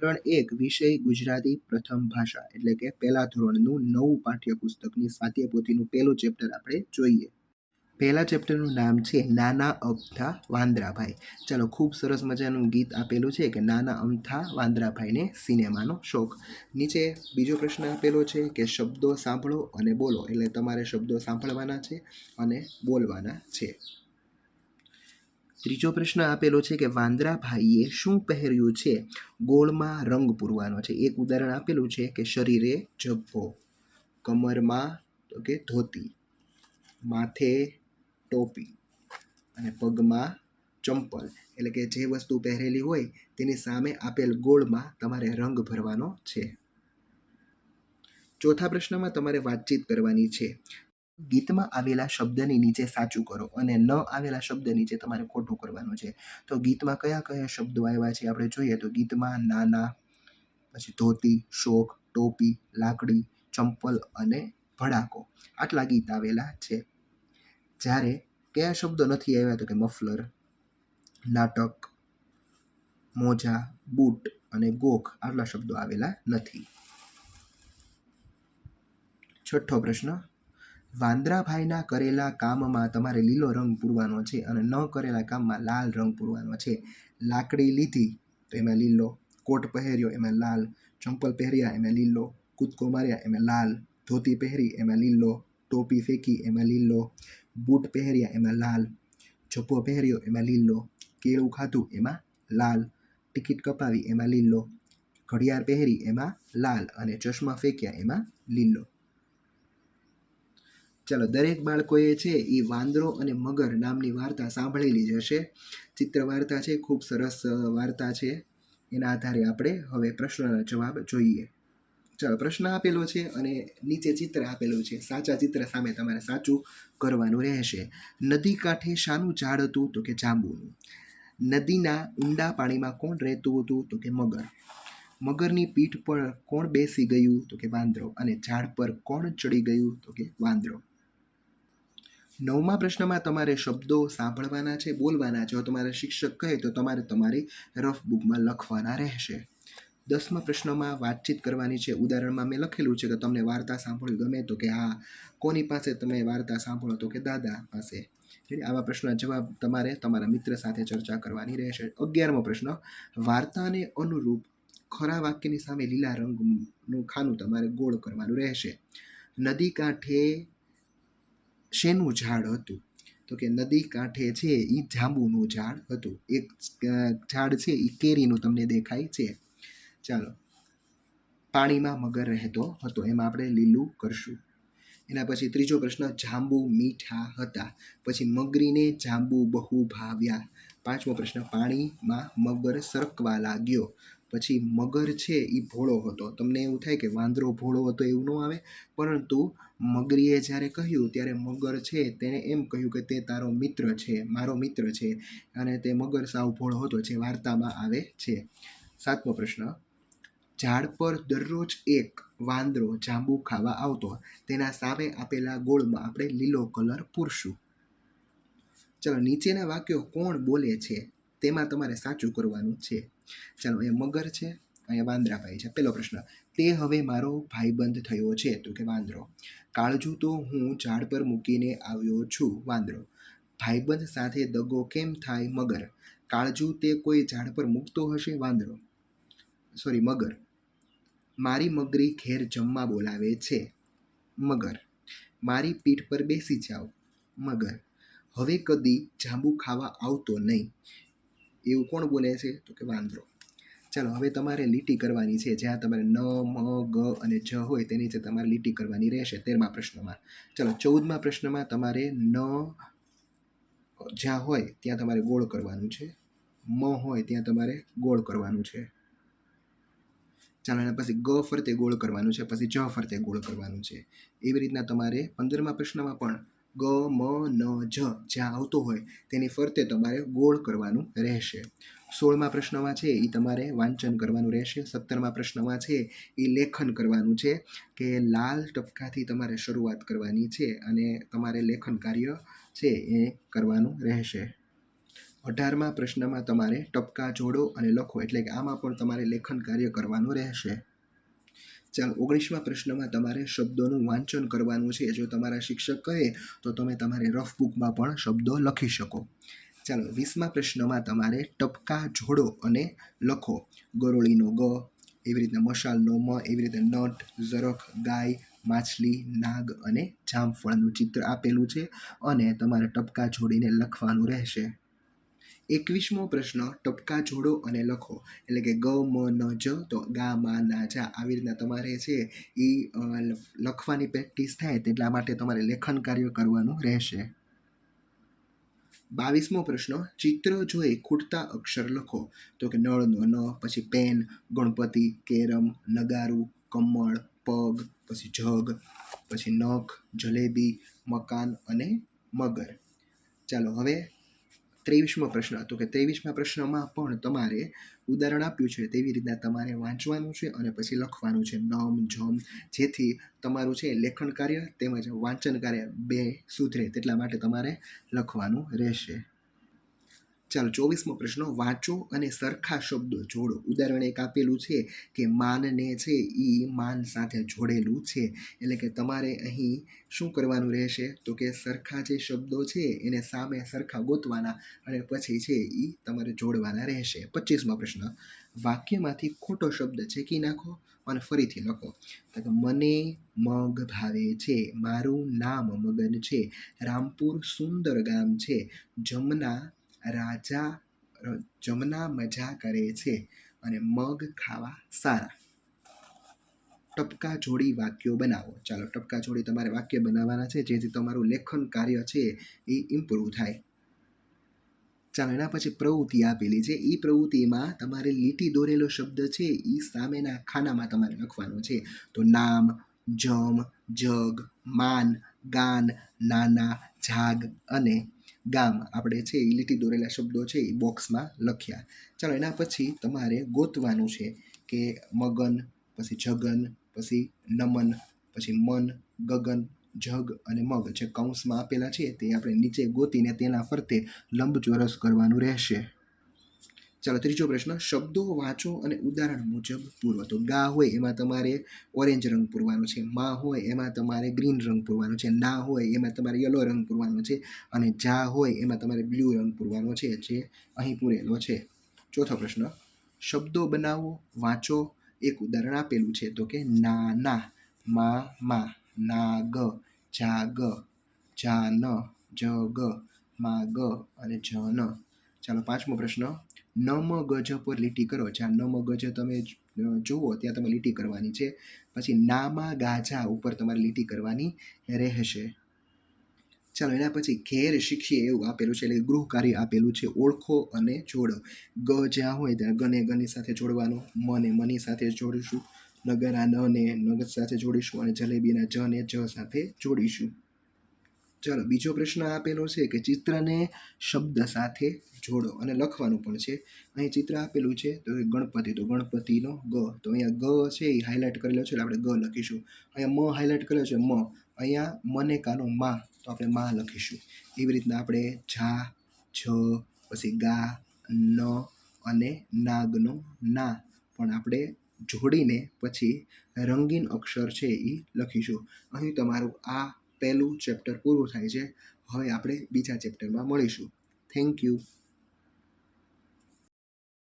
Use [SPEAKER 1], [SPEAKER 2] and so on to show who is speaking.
[SPEAKER 1] ધોરણ 1 વિષય ગુજરાતી પ્રથમ ભાષા એટલે કે પહેલા ધોરણનું નવું પાઠ્યપુસ્તકની સ્વાધ્યાયપોથીનું પહેલું ચેપ્ટર આપણે જોઈએ. પહેલા ચેપ્ટરનું નામ છે નાના અમથા વાંદરાભાઈ. ચાલો, ખૂબ સરસ મજાનું ગીત આપેલું છે કે નાના અમથા વાંદરાભાઈને સિનેમાનો શોખ. નીચે બીજો પ્રશ્ન આપેલો છે કે શબ્દો સાંભળો અને બોલો, એટલે તમારે શબ્દો સાંભળવાના છે અને બોલવાના છે. ત્રીજો પ્રશ્ન આપેલો છે કે વાંદરાભાઈએ શું પહેર્યું છે? ગોળમાં રંગ પૂરવાનો છે. એક ઉદાહરણ આપેલું છે કે શરીરે ઝભ્ભો, કમરમાં તો કે ધોતી, માથે ટોપી અને પગમાં ચંપલ. એટલે કે જે વસ્તુ પહેરેલી હોય તેની સામે આપેલ ગોળમાં તમારે રંગ ભરવાનો છે. ચોથા પ્રશ્નમાં તમારે વાતચીત કરવાની છે. ગીતમાં આવેલા શબ્દની નીચે સાચું કરો અને ન આવેલા શબ્દ નીચે તમારે ખોટું કરવાનું છે. તો ગીતમાં કયા કયા શબ્દો આવ્યા છે આપણે જોઈએ તો ગીતમાં નાના, પછી ધોતી, શોખ, ટોપી, લાકડી, ચંપલ અને ભડાકો, આટલા ગીત આવેલા છે. જ્યારે કયા શબ્દો નથી આવ્યા તો કે મફલર, નાટક, મોજા, બૂટ અને ગોખ, આટલા શબ્દો આવેલા નથી. છઠ્ઠો પ્રશ્ન, વાંદરાભાઈના કરેલા કામમાં તમારે લીલો રંગ પૂરવાનો છે અને ન કરેલા કામમાં લાલ રંગ પૂરવાનો છે. લાકડી લીધી તો એમાં લીલો, કોટ પહેર્યો એમાં લાલ, ચંપલ પહેર્યા એમાં લીલો, કૂદકો માર્યા એમાં લાલ, ધોતી પહેરી એમાં લીલો, ટોપી ફેંકી એમાં લીલો, બૂટ પહેર્યા એમાં લાલ, ઝભ્ભો પહેર્યો એમાં લીલો, કેળું ખાધું એમાં લાલ, ટિકિટ કપાવી એમાં લીલો, ઘડિયાળ પહેરી એમાં લાલ અને ચશ્મા ફેંક્યા એમાં લીલો. ચાલો, દરેક બાળકોએ છે એ વાંદરો અને મગર નામની વાર્તા સાંભળેલી જ હશે. ચિત્ર વાર્તા છે, ખૂબ સરસ વાર્તા છે. એના આધારે આપણે હવે પ્રશ્નના જવાબ જોઈએ. ચાલો, પ્રશ્ન આપેલો છે અને નીચે ચિત્ર આપેલું છે. સાચા ચિત્ર સામે તમારે સાચું કરવાનું રહેશે. નદી કાંઠે શાનું ઝાડ હતું તો કે જાંબુનું. નદીના ઊંડા પાણીમાં કોણ રહેતું હતું તો કે મગર. મગરની પીઠ પર કોણ બેસી ગયું તો કે વાંદરો અને ઝાડ પર કોણ ચડી ગયું તો કે વાંદરો. 9મા પ્રશ્નમાં તમારે શબ્દો સાંભળવાના છે, બોલવાના છે. તમારે શિક્ષક કહે તો તમારે તમારી રફ બુકમાં લખવાના રહેશે. 10મા પ્રશ્નમાં વાતચીત કરવાની છે. ઉદાહરણમાં મેં લખેલું છે કે તમને વાર્તા સાંભળવી ગમે તો કે હા. કોની પાસે તમે વાર્તા સાંભળો તો કે દાદા પાસે. આવા પ્રશ્નના જવાબ તમારે તમારા મિત્ર સાથે ચર્ચા કરવાની રહેશે. 11મો પ્રશ્ન, વાર્તાને અનુરૂપ ખરા વાક્યની સામે લીલા રંગનું ખાનું તમારે ગોળ કરવાનું રહેશે. નદી કાંઠે શેનું ઝાડ હતું તો કે નદી કાંઠે છે એ જાંબુનું ઝાડ હતું. એક ઝાડ છે એ કેરીનું તમને દેખાય છે. ચાલો, પાણીમાં મગર રહેતો હતો, એમાં આપણે લીલું કરશું. એના પછી ત્રીજો પ્રશ્ન, જાંબુ મીઠા હતા. પછી મગરીને જાંબુ બહુ ભાવ્યા. 5મો પ્રશ્ન, પાણીમાં મગર સરકવા લાગ્યો. પછી મગર છે એ ભોળો હતો. તમને એવું થાય કે વાંદરો ભોળો હતો, એવું ન આવે, પરંતુ મગરીએ જ્યારે કહ્યું ત્યારે મગર છે તેણે એમ કહ્યું કે તે તારો મિત્ર છે, મારો મિત્ર છે, અને તે મગર સાવ ભોળો હતો, જે વાર્તામાં આવે છે. 7મો પ્રશ્ન, ઝાડ પર દરરોજ એક વાંદરો જાંબુ ખાવા આવતો. તેના સામે આપેલા ગોળમાં આપણે લીલો કલર પૂરશું. ચાલો, નીચેના વાક્યો કોણ બોલે છે તેમાં તમારે સાચું કરવાનું છે. ચાલો, અહીંયા મગર છે, અહીંયા વાંદરાભાઈ છે. પહેલો પ્રશ્ન, તે હવે મારો ભાઈબંધ થયો છે તો કે વાંદરો. કાળજું તો હું ઝાડ પર મૂકીને આવ્યો છું. વાંદરો. ભાઈબંધ સાથે દગો કેમ થાય? મગર. કાળજું તે કોઈ ઝાડ પર મૂકતો હશે? વાંદરો, સોરી મગર. મારી મગરી ઘેર જમવા બોલાવે છે. મગર. મારી પીઠ પર બેસી જાઓ. મગર. હવે કદી જાંબુ ખાવા આવતો નહીં. એવું કોણ બોલે છે તો કે વાંદરો. ચાલો, હવે તમારે લીટી કરવાની છે. જ્યાં તમારે ન, મ, ગ અને જ હોય તેની નીચે તમારે લીટી કરવાની રહેશે 13મા પ્રશ્નમાં. ચાલો, 14મા પ્રશ્નમાં તમારે ન જ્યાં હોય ત્યાં તમારે ગોળ કરવાનું છે, મ હોય ત્યાં તમારે ગોળ કરવાનું છે. ચાલો, એના પછી ગ ફરતે ગોળ કરવાનું છે, પછી જ ફરતે ગોળ કરવાનું છે. એવી રીતના તમારે 15મા પ્રશ્નમાં પણ ગ, મ, ન, જ જ્યાં આવતો હોય તેની ફરતે તમારે ગોળ કરવાનું રહેશે. 16મા પ્રશ્નમાં છે એ તમારે વાંચન કરવાનું રહેશે. 17મા પ્રશ્નમાં છે એ લેખન કરવાનું છે કે લાલ ટપકાથી તમારે શરૂઆત કરવાની છે અને તમારે લેખન કાર્ય છે એ કરવાનું રહેશે. 18મા પ્રશ્નમાં તમારે ટપકા જોડો અને લખો, એટલે કે આમાં પણ તમારે લેખન કાર્ય કરવાનું રહેશે. ચાલો 19મા પ્રશ્નમાં તમારે શબ્દોનું વાંચન કરવાનું છે. જો તમારા શિક્ષક કહે તો તમે તમારી રફ બુકમાં પણ શબ્દો લખી શકો. ચાલો 20મા પ્રશ્નમાં તમારે ટપકા જોડો અને લખો. ગરોળીનો ગ, એવી રીતના મશાલનો મ, એવી રીતે નટ, ઝરખ, ગાય, માછલી, નાગ અને જામફળનું ચિત્ર આપેલું છે અને તમારે ટપકા જોડીને લખવાનું રહેશે. 21મો પ્રશ્ન ટપકા જોડો અને લખો, એટલે કે ગ મ ન જ તો ગા મા ના જા, આવી રીતના તમારે છે એ લખવાની પ્રેક્ટિસ થાય તેટલા માટે તમારે લેખન કાર્ય કરવાનું રહેશે. 22મો પ્રશ્ન ચિત્ર જોઈ ખૂટતા અક્ષર લખો, તો કે નળનો ન, પછી પેન, ગણપતિ, કેરમ, નગારું, કમળ, પગ, પછી જગ, પછી નખ, જલેબી, મકાન અને મગર. ચાલો હવે 23મો પ્રશ્ન, તો કે 23મા પ્રશ્નમાં પણ તમારે ઉદાહરણ આપ્યું છે તેવી રીતના તમારે વાંચવાનું છે અને પછી લખવાનું છે નમ જમ, જેથી તમારું છે લેખન કાર્ય તેમજ વાંચન કાર્ય બે સુધરે તેટલા માટે તમારે લખવાનું રહેશે. ચાલો 24મો પ્રશ્ન વાંચો અને સરખા શબ્દો જોડો. ઉદાહરણ એક આપેલું છે કે માનને છે એ માન સાથે જોડેલું છે, એટલે કે તમારે અહીં શું કરવાનું રહેશે તો કે સરખા જે શબ્દો છે એને સામે સરખા ગોતવાના અને પછી છે એ તમારે જોડવાના રહેશે. 25મો પ્રશ્ન વાક્યમાંથી ખોટો શબ્દ છેકી નાખો અને ફરીથી લખો. તો મને મગ ભાવે છે, મારું નામ મગન છે, રામપુર સુંદર ગામ છે, જમના મજા કરે છે અને મગ ખાવા સારા. ટપકા જોડી વાક્યો બનાવો. ચાલો ટપકા જોડી તમારે વાક્ય બનાવવાના છે જેથી તમારું લેખન કાર્ય છે એ ઇમ્પ્રૂવ થાય. ચાલો એના પછી પ્રવૃત્તિ આપેલી છે. એ પ્રવૃત્તિમાં તમારે લીટી દોરેલો શબ્દ છે એ સામેના ખાનામાં તમારે લખવાનો છે. તો નામ, જમ, જગ, માન, ગાન, નાના, જાગ અને ગામ આપણે છે એ લીટી દોરેલા શબ્દો છે એ બોક્સમાં લખ્યા. ચાલો એના પછી તમારે ગોતવાનું છે કે મગન, પછી જગન, પછી નમન, પછી મન, ગગન, જગ અને મગ જે કૌંસમાં આપેલા છે તે આપણે નીચે ગોતીને તેના ફરતે લંબચોરસ કરવાનું રહેશે. ચાલો ત્રીજો પ્રશ્ન શબ્દો વાંચો અને ઉદાહરણ મુજબ પૂરો. તો ગા હોય એમાં તમારે ઓરેન્જ રંગ પૂરવાનો છે, મા હોય એમાં તમારે ગ્રીન રંગ પૂરવાનો છે, ના હોય એમાં તમારે યલો રંગ પૂરવાનો છે અને જા હોય એમાં તમારે બ્લુ રંગ પૂરવાનો છે જે અહીં પૂરેલો છે. ચોથો પ્રશ્ન શબ્દો બનાવો, વાંચો. એક ઉદાહરણ આપેલું છે તો કે નાના, મા, નાગ, જાગ, જાન, જગ, માગ અને જન. ચાલો પાંચમો પ્રશ્ન નમ ગજ પર લીટી કરો. જ્યાં નમ ગજ તમે જુઓ ત્યાં તમે લીટી કરવાની છે. પછી નામા ગાજા ઉપર તમારે લીટી કરવાની રહેશે. ચાલો એના પછી ઘેર શીખીએ એવું આપેલું છે, એટલે ગૃહ કાર્ય આપેલું છે. ઓળખો અને જોડો. ગ જ્યાં હોય ત્યાં ગને ગની સાથે જોડવાનું, મને મની સાથે જોડીશું, નગરા ન ને નગર સાથે જોડીશું અને જલેબીના જ ને જ સાથે જોડીશું. ચાલો બીજો પ્રશ્ન આપેલો છે કે ચિત્રને શબ્દ સાથે જોડો અને લખવાનું પણ છે. અહીં ચિત્ર આપેલું છે તો ગણપતિ, તો ગણપતિનો ગ, તો અહીંયા ગ છે એ હાઇલાઇટ કરેલો છે એટલે આપણે ગ લખીશું. અહીંયા મ હાઇલાઇટ કરેલો છે મ, અહીંયા મનેકાનો મા તો આપણે મા લખીશું. એવી રીતના આપણે જા, જ, પછી ગા, ન અને નાગનો ના પણ આપણે જોડીને પછી રંગીન અક્ષર છે એ લખીશું. અહીં તમારું આ પહેલું ચેપ્ટર પૂરું થાય છે. હવે આપણે બીજા ચેપ્ટરમાં મળીશું. Thank you.